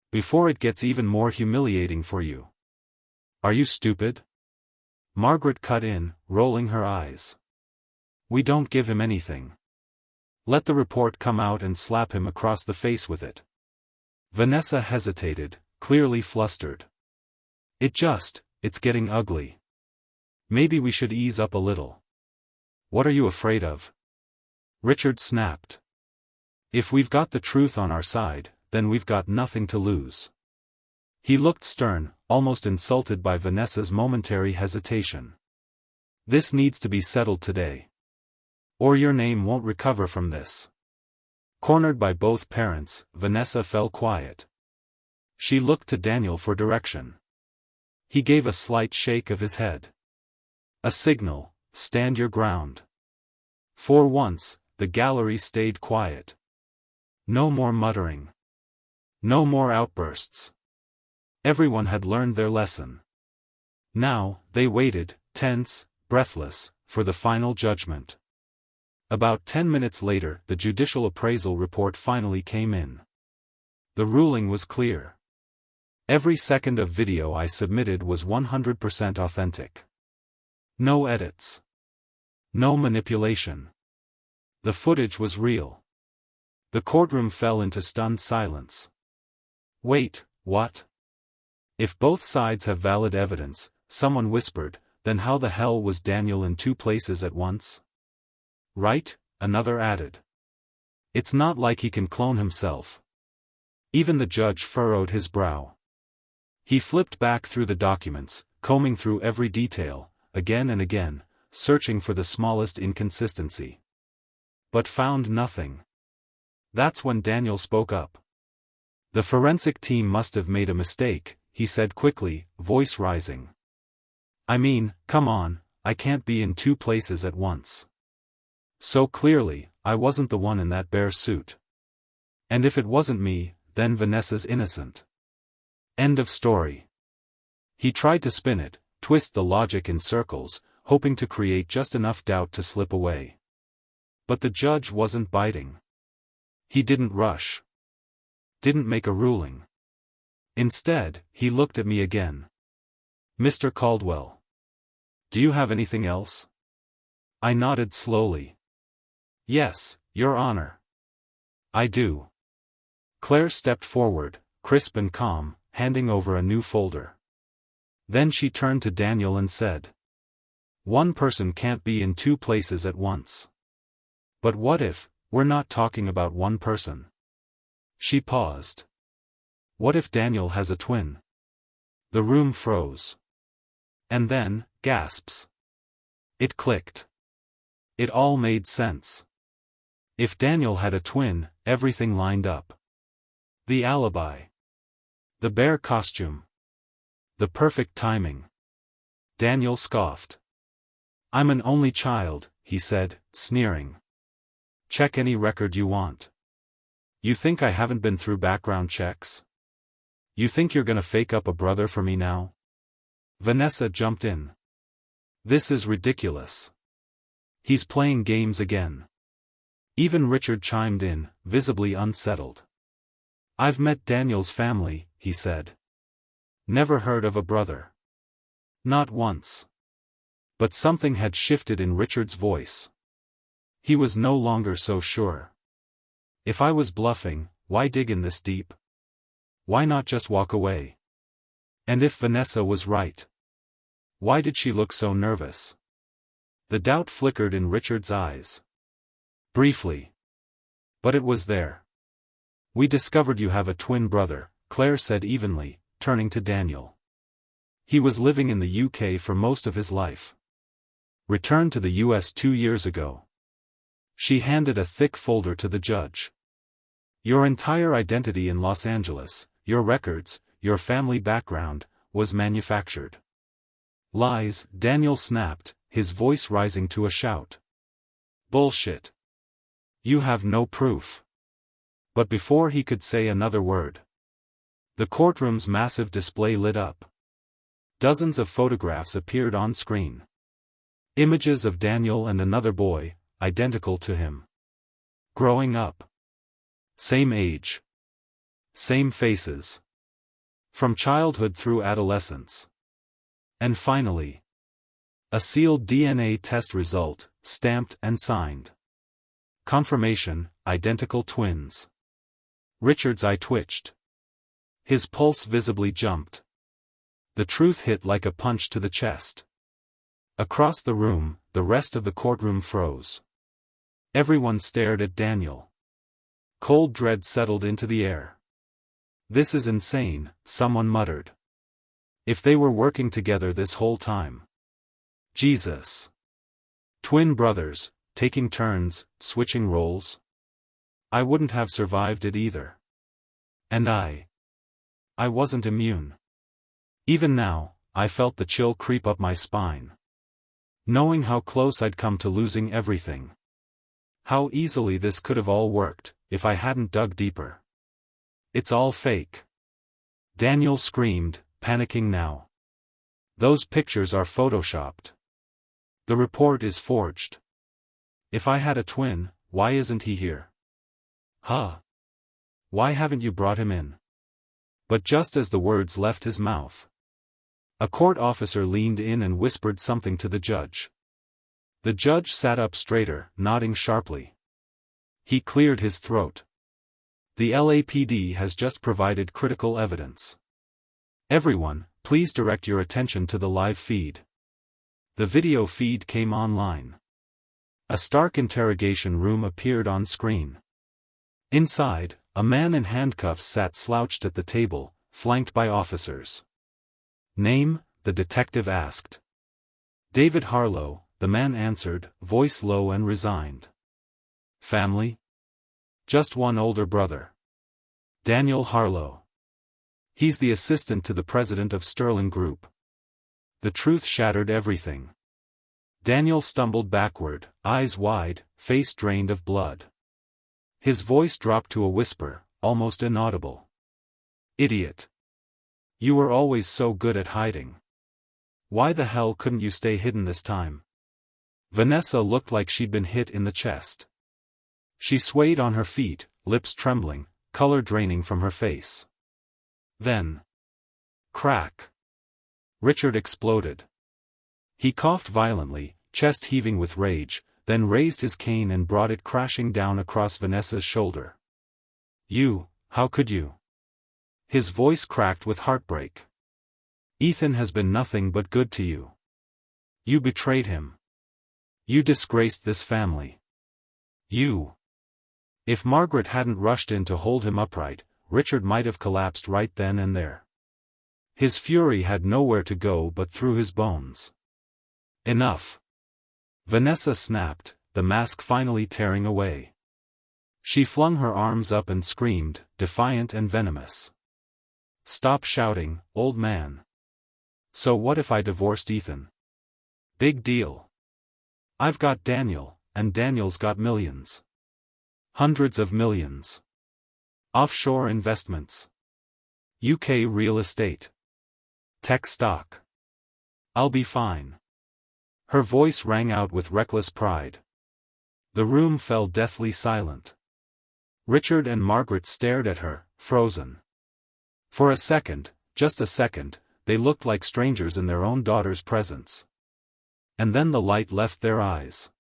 Before it gets even more humiliating for you. Are you stupid? Margaret cut in, rolling her eyes. We don't give him anything. Let the report come out and slap him across the face with it. Vanessa hesitated, clearly flustered. It's getting ugly. Maybe we should ease up a little. What are you afraid of? Richard snapped. If we've got the truth on our side, then we've got nothing to lose. He looked stern, almost insulted by Vanessa's momentary hesitation. This needs to be settled today. Or your name won't recover from this. Cornered by both parents, Vanessa fell quiet. She looked to Daniel for direction. He gave a slight shake of his head. A signal, stand your ground. For once, the gallery stayed quiet. No more muttering. No more outbursts. Everyone had learned their lesson. Now, they waited, tense, breathless, for the final judgment. About 10 minutes later, the judicial appraisal report finally came in. The ruling was clear. Every second of video I submitted was 100% authentic. No edits. No manipulation. The footage was real. The courtroom fell into stunned silence. Wait, what? If both sides have valid evidence, someone whispered, then how the hell was Daniel in two places at once? Right, another added. It's not like he can clone himself. Even the judge furrowed his brow. He flipped back through the documents, combing through every detail, again and again, searching for the smallest inconsistency. But found nothing. That's when Daniel spoke up. The forensic team must have made a mistake, he said quickly, voice rising. I mean, come on, I can't be in two places at once. So clearly, I wasn't the one in that bear suit. And if it wasn't me, then Vanessa's innocent. End of story. He tried to spin it, twist the logic in circles, hoping to create just enough doubt to slip away. But the judge wasn't biting. He didn't rush. Didn't make a ruling. Instead, he looked at me again. Mr. Caldwell. Do you have anything else? I nodded slowly. Yes, Your Honor. I do. Claire stepped forward, crisp and calm, handing over a new folder. Then she turned to Daniel and said, "One person can't be in two places at once. But what if, we're not talking about one person?" She paused. "What if Daniel has a twin?" The room froze. And then, gasps. It clicked. It all made sense. If Daniel had a twin, everything lined up. The alibi. The bear costume. The perfect timing. Daniel scoffed. "I'm an only child," he said, sneering. "Check any record you want. You think I haven't been through background checks? You think you're gonna fake up a brother for me now?" Vanessa jumped in. "This is ridiculous. He's playing games again." Even Richard chimed in, visibly unsettled. "I've met Daniel's family," he said. "Never heard of a brother. Not once." But something had shifted in Richard's voice. He was no longer so sure. "If I was bluffing, why dig in this deep? Why not just walk away? And if Vanessa was right, why did she look so nervous?" The doubt flickered in Richard's eyes. Briefly. But it was there. "We discovered you have a twin brother," Claire said evenly, turning to Daniel. "He was living in the UK for most of his life. Returned to the US 2 years ago." She handed a thick folder to the judge. "Your entire identity in Los Angeles, your records, your family background, was manufactured." "Lies," Daniel snapped, his voice rising to a shout. "Bullshit. You have no proof." But before he could say another word, the courtroom's massive display lit up. Dozens of photographs appeared on screen. Images of Daniel and another boy, identical to him. Growing up. Same age. Same faces. From childhood through adolescence. And finally, a sealed DNA test result, stamped and signed. Confirmation, identical twins. Richard's eye twitched. His pulse visibly jumped. The truth hit like a punch to the chest. Across the room, the rest of the courtroom froze. Everyone stared at Daniel. Cold dread settled into the air. "This is insane," someone muttered. "If they were working together this whole time. Jesus. Twin brothers, taking turns, switching roles. I wouldn't have survived it either. And I wasn't immune." Even now, I felt the chill creep up my spine. Knowing how close I'd come to losing everything. How easily this could have all worked, if I hadn't dug deeper. "It's all fake." Daniel screamed, panicking now. "Those pictures are photoshopped. The report is forged. If I had a twin, why isn't he here? Huh? Why haven't you brought him in?" But just as the words left his mouth, a court officer leaned in and whispered something to the judge. The judge sat up straighter, nodding sharply. He cleared his throat. "The LAPD has just provided critical evidence. Everyone, please direct your attention to the live feed." The video feed came online. A stark interrogation room appeared on screen. Inside, a man in handcuffs sat slouched at the table, flanked by officers. "Name?" the detective asked. "David Harlow," the man answered, voice low and resigned. "Family?" "Just one older brother. Daniel Harlow. He's the assistant to the president of Sterling Group." The truth shattered everything. Daniel stumbled backward, eyes wide, face drained of blood. His voice dropped to a whisper, almost inaudible. "Idiot. You were always so good at hiding. Why the hell couldn't you stay hidden this time?" Vanessa looked like she'd been hit in the chest. She swayed on her feet, lips trembling, color draining from her face. Then, crack. Richard exploded. He coughed violently, chest heaving with rage, then raised his cane and brought it crashing down across Vanessa's shoulder. "You, how could you?" His voice cracked with heartbreak. "Ethan has been nothing but good to you. You betrayed him. You disgraced this family. You." If Margaret hadn't rushed in to hold him upright, Richard might have collapsed right then and there. His fury had nowhere to go but through his bones. "Enough!" Vanessa snapped, the mask finally tearing away. She flung her arms up and screamed, defiant and venomous. "Stop shouting, old man. So what if I divorced Ethan? Big deal. I've got Daniel, and Daniel's got millions. Hundreds of millions. Offshore investments. UK real estate. Tech stock. I'll be fine." Her voice rang out with reckless pride. The room fell deathly silent. Richard and Margaret stared at her, frozen. For a second, just a second, they looked like strangers in their own daughter's presence. And then the light left their eyes.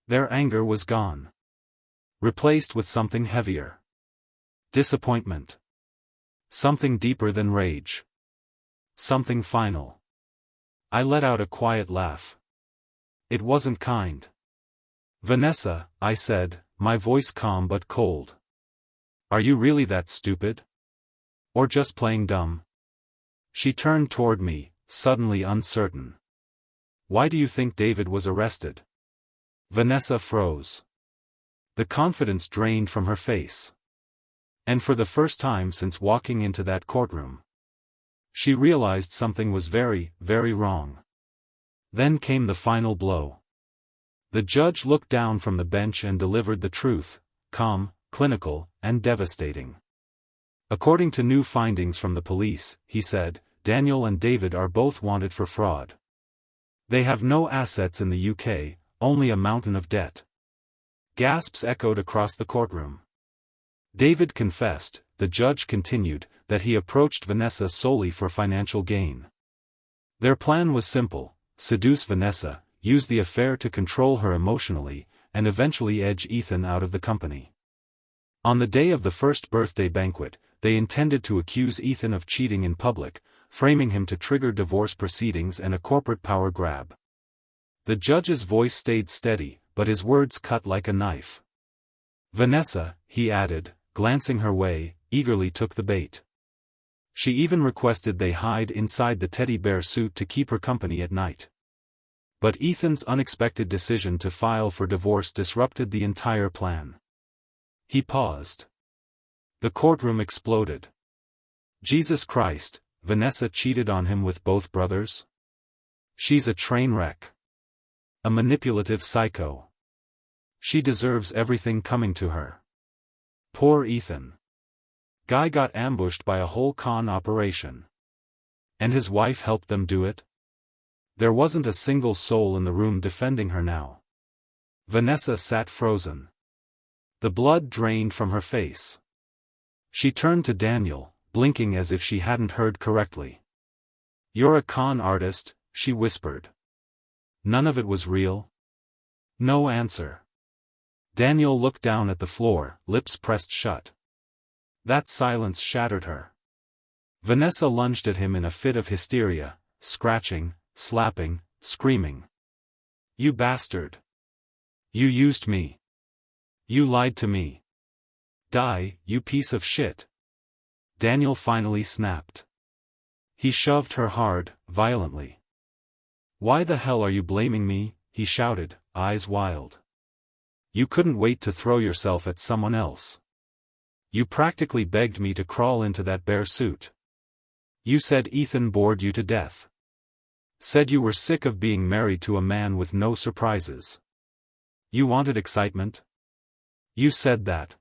Their anger was gone. Replaced with something heavier. Disappointment. Something deeper than rage. Something final. I let out a quiet laugh. It wasn't kind. "Vanessa," I said, my voice calm but cold. "Are you really that stupid? Or just playing dumb?" She turned toward me, suddenly uncertain. "Why do you think David was arrested?" Vanessa froze. The confidence drained from her face. And for the first time since walking into that courtroom, she realized something was very, very wrong. Then came the final blow. The judge looked down from the bench and delivered the truth, calm, clinical, and devastating. "According to new findings from the police," he said, "Daniel and David are both wanted for fraud. They have no assets in the UK, only a mountain of debt." Gasps echoed across the courtroom. David confessed, the judge continued, that he approached Vanessa solely for financial gain. Their plan was simple: seduce Vanessa, use the affair to control her emotionally, and eventually edge Ethan out of the company. On the day of the first birthday banquet, they intended to accuse Ethan of cheating in public, framing him to trigger divorce proceedings and a corporate power grab. The judge's voice stayed steady, but his words cut like a knife. "Vanessa," he added, glancing her way, eagerly took the bait. She even requested they hide inside the teddy bear suit to keep her company at night. But Ethan's unexpected decision to file for divorce disrupted the entire plan. He paused. The courtroom exploded. Jesus Christ, Vanessa cheated on him with both brothers? She's a train wreck. A manipulative psycho. She deserves everything coming to her. Poor Ethan. Guy got ambushed by a whole con operation. And his wife helped them do it? There wasn't a single soul in the room defending her now. Vanessa sat frozen. The blood drained from her face. She turned to Daniel, blinking as if she hadn't heard correctly. "You're a con artist," she whispered. "None of it was real?" No answer. Daniel looked down at the floor, lips pressed shut. That silence shattered her. Vanessa lunged at him in a fit of hysteria, scratching, slapping, screaming. "You bastard! You used me! You lied to me! Die, you piece of shit!" Daniel finally snapped. He shoved her hard, violently. "Why the hell are you blaming me?" he shouted, eyes wild. "You couldn't wait to throw yourself at someone else. You practically begged me to crawl into that bear suit. You said Ethan bored you to death. Said you were sick of being married to a man with no surprises. You wanted excitement? You said that."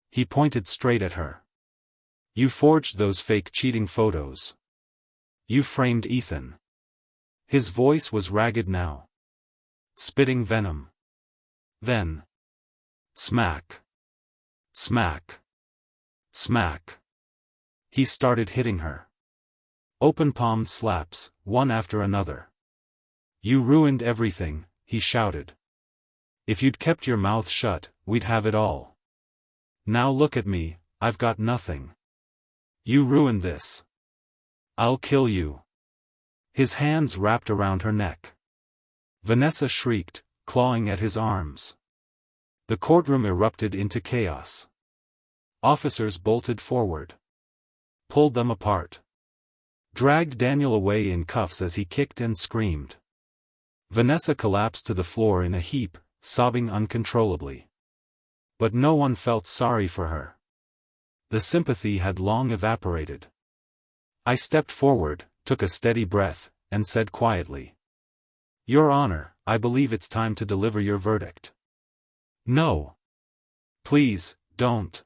He pointed straight at her. "You forged those fake cheating photos. You framed Ethan." His voice was ragged now. Spitting venom. Then. Smack. Smack. Smack. He started hitting her. Open-palmed slaps, one after another. You ruined everything, he shouted. If you'd kept your mouth shut, we'd have it all. Now look at me, I've got nothing. You ruined this. I'll kill you. His hands wrapped around her neck. Vanessa shrieked, clawing at his arms. The courtroom erupted into chaos. Officers bolted forward. Pulled them apart. Dragged Daniel away in cuffs as he kicked and screamed. Vanessa collapsed to the floor in a heap, sobbing uncontrollably. But no one felt sorry for her. The sympathy had long evaporated. I stepped forward, took a steady breath, and said quietly, "Your Honor, I believe it's time to deliver your verdict." "No. Please, don't."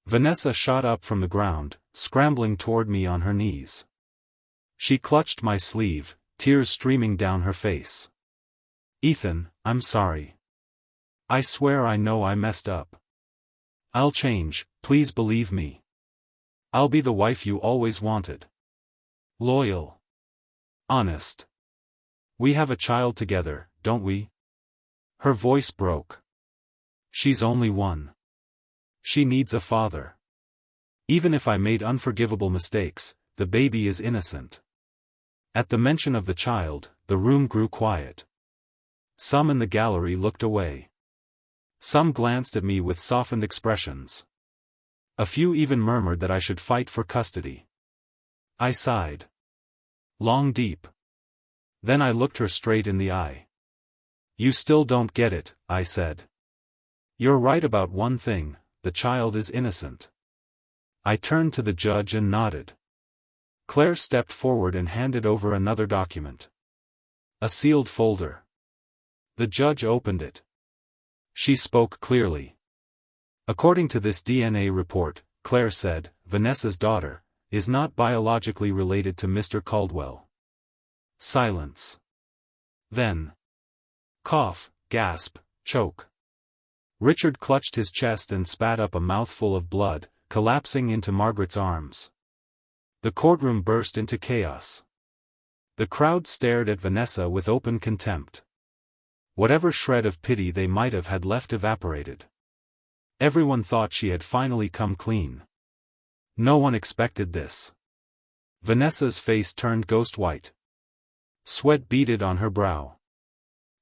Vanessa shot up from the ground, scrambling toward me on her knees. She clutched my sleeve, tears streaming down her face. "Ethan, I'm sorry. I swear I know I messed up. I'll change, please believe me. I'll be the wife you always wanted. Loyal. Honest. We have a child together, don't we?" Her voice broke. "She's only one. She needs a father. Even if I made unforgivable mistakes, the baby is innocent." At the mention of the child, the room grew quiet. Some in the gallery looked away. Some glanced at me with softened expressions. A few even murmured that I should fight for custody. I sighed. Long deep. Then I looked her straight in the eye. "You still don't get it," I said. "You're right about one thing, the child is innocent." I turned to the judge and nodded. Claire stepped forward and handed over another document. A sealed folder. The judge opened it. She spoke clearly. "According to this DNA report," Claire said, "Vanessa's daughter is not biologically related to Mr. Caldwell." Silence. Then. Cough, gasp, choke. Richard clutched his chest and spat up a mouthful of blood, collapsing into Margaret's arms. The courtroom burst into chaos. The crowd stared at Vanessa with open contempt. Whatever shred of pity they might have had left evaporated. Everyone thought she had finally come clean. No one expected this. Vanessa's face turned ghost white. Sweat beaded on her brow.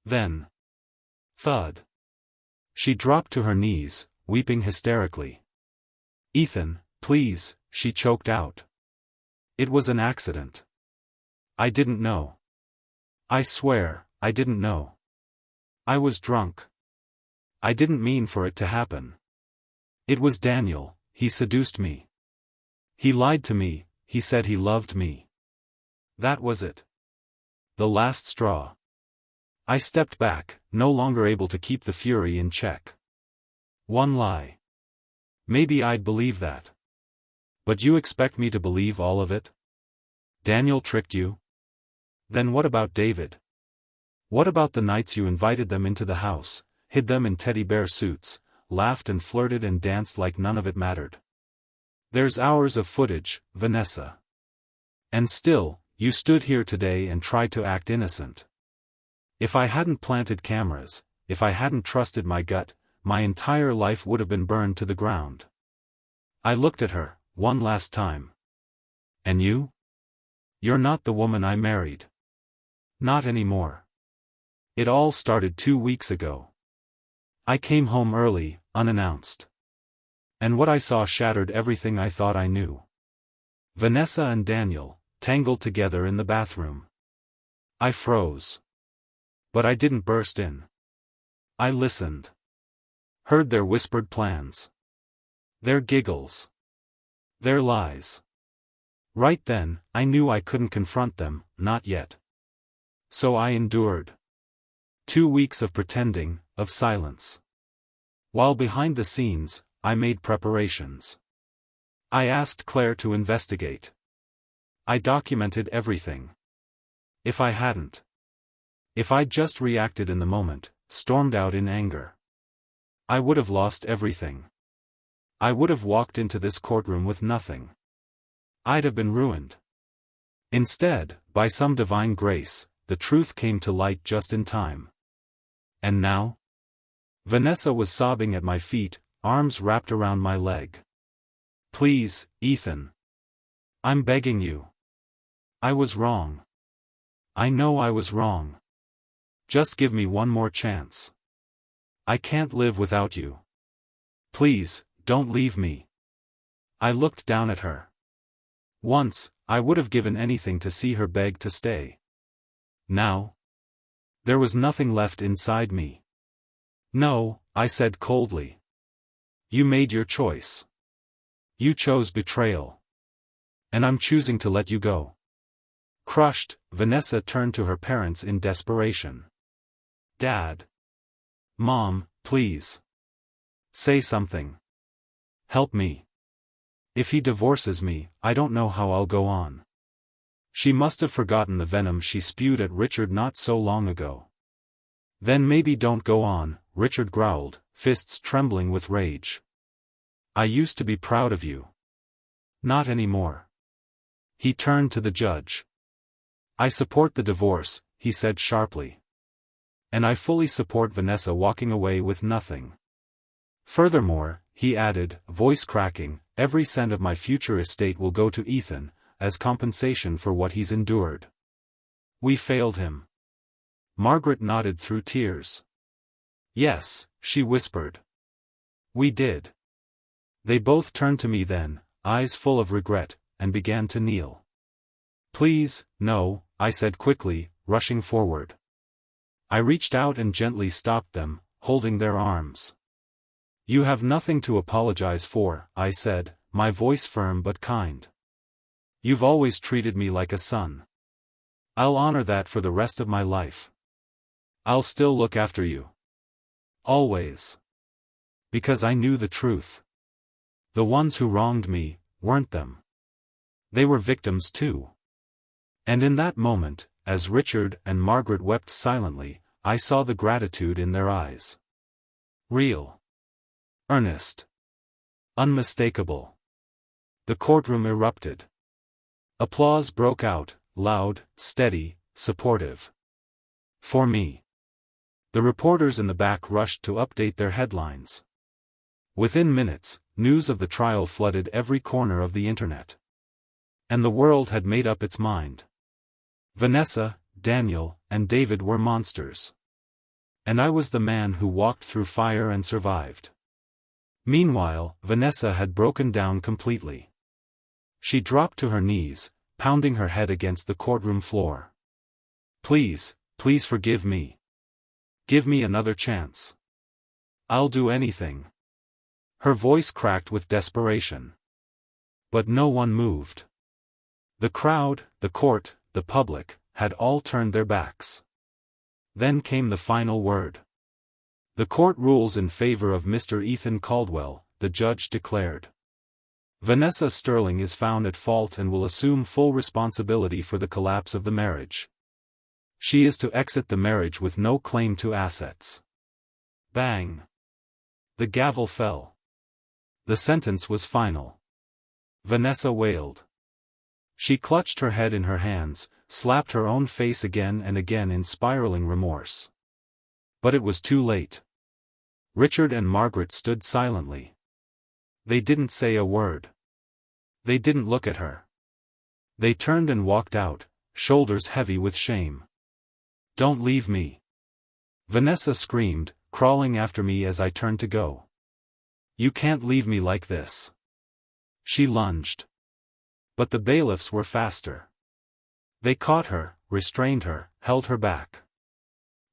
Then. Thud. She dropped to her knees, weeping hysterically. "Ethan, please," she choked out. "It was an accident. I didn't know. I swear, I didn't know. I was drunk. I didn't mean for it to happen. It was Daniel, he seduced me. He lied to me, he said he loved me. That was it. The last straw." I stepped back, no longer able to keep the fury in check. One lie. Maybe I'd believe that. But you expect me to believe all of it? Daniel tricked you? Then what about David? What about the nights you invited them into the house, hid them in teddy bear suits, laughed and flirted and danced like none of it mattered? There's hours of footage, Vanessa. And still, you stood here today and tried to act innocent. If I hadn't planted cameras, if I hadn't trusted my gut, my entire life would have been burned to the ground. I looked at her, one last time. And you? You're not the woman I married. Not anymore. It all started 2 weeks ago. I came home early, unannounced. And what I saw shattered everything I thought I knew. Vanessa and Daniel, tangled together in the bathroom. I froze. But I didn't burst in. I listened. Heard their whispered plans. Their giggles. Their lies. Right then, I knew I couldn't confront them, not yet. So I endured. 2 weeks of pretending, of silence. While behind the scenes, I made preparations. I asked Claire to investigate. I documented everything. If I hadn't. If I'd just reacted in the moment, stormed out in anger, I would have lost everything. I would have walked into this courtroom with nothing. I'd have been ruined. Instead, by some divine grace, the the truth came to light just in time. And now? Vanessa was sobbing at my feet, arms wrapped around my leg. Please, Ethan. I'm begging you. I was wrong. I know I was wrong. Just give me one more chance. I can't live without you. Please, don't leave me. I looked down at her. Once, I would have given anything to see her beg to stay. Now? There was nothing left inside me. No, I said coldly. You made your choice. You chose betrayal. And I'm choosing to let you go. Crushed, Vanessa turned to her parents in desperation. Dad. Mom, please. Say something. Help me. If he divorces me, I don't know how I'll go on. She must have forgotten the venom she spewed at Richard not so long ago. Then maybe don't go on, Richard growled, fists trembling with rage. I used to be proud of you. Not anymore. He turned to the judge. I support the divorce, he said sharply. And I fully support Vanessa walking away with nothing. Furthermore, he added, voice cracking, every cent of my future estate will go to Ethan, as compensation for what he's endured. We failed him. Margaret nodded through tears. Yes, she whispered. We did. They both turned to me then, eyes full of regret, and began to kneel. Please, no, I said quickly, rushing forward. I reached out and gently stopped them, holding their arms. You have nothing to apologize for, I said, my voice firm but kind. You've always treated me like a son. I'll honor that for the rest of my life. I'll still look after you. Always. Because I knew the truth. The ones who wronged me, weren't them. They were victims too. And in that moment, as Richard and Margaret wept silently, I saw the gratitude in their eyes. Real. Earnest. Unmistakable. The courtroom erupted. Applause broke out, loud, steady, supportive. For me. The reporters in the back rushed to update their headlines. Within minutes, news of the trial flooded every corner of the internet. And the world had made up its mind. Vanessa, Daniel, and David were monsters. And I was the man who walked through fire and survived. Meanwhile, Vanessa had broken down completely. She dropped to her knees, pounding her head against the courtroom floor. Please, please forgive me. Give me another chance. I'll do anything. Her voice cracked with desperation. But no one moved. The crowd, the court, the public, had all turned their backs. Then came the final word. The court rules in favor of Mr. Ethan Caldwell, the judge declared. Vanessa Sterling is found at fault and will assume full responsibility for the collapse of the marriage. She is to exit the marriage with no claim to assets. Bang! The gavel fell. The sentence was final. Vanessa wailed. She clutched her head in her hands, slapped her own face again and again in spiraling remorse. But it was too late. Richard and Margaret stood silently. They didn't say a word. They didn't look at her. They turned and walked out, shoulders heavy with shame. Don't leave me. Vanessa screamed, crawling after me as I turned to go. You can't leave me like this. She lunged. But the bailiffs were faster. They caught her, restrained her, held her back.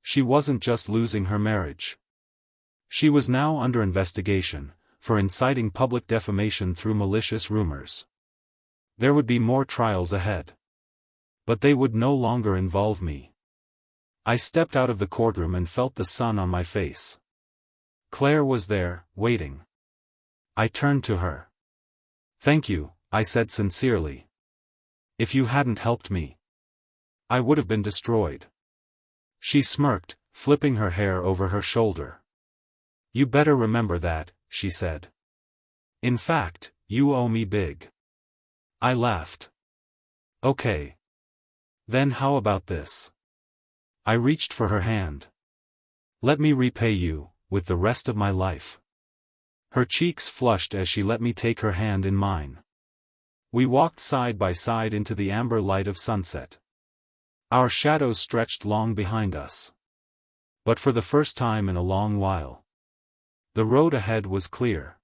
She wasn't just losing her marriage. She was now under investigation, for inciting public defamation through malicious rumors. There would be more trials ahead. But they would no longer involve me. I stepped out of the courtroom and felt the sun on my face. Claire was there, waiting. I turned to her. Thank you, I said sincerely. If you hadn't helped me, I would have been destroyed. She smirked, flipping her hair over her shoulder. You better remember that, she said. In fact, you owe me big. I laughed. Okay. Then how about this? I reached for her hand. "Let me repay you, with the rest of my life." Her cheeks flushed as she let me take her hand in mine. We walked side by side into the amber light of sunset. Our shadows stretched long behind us. But for the first time in a long while, the road ahead was clear.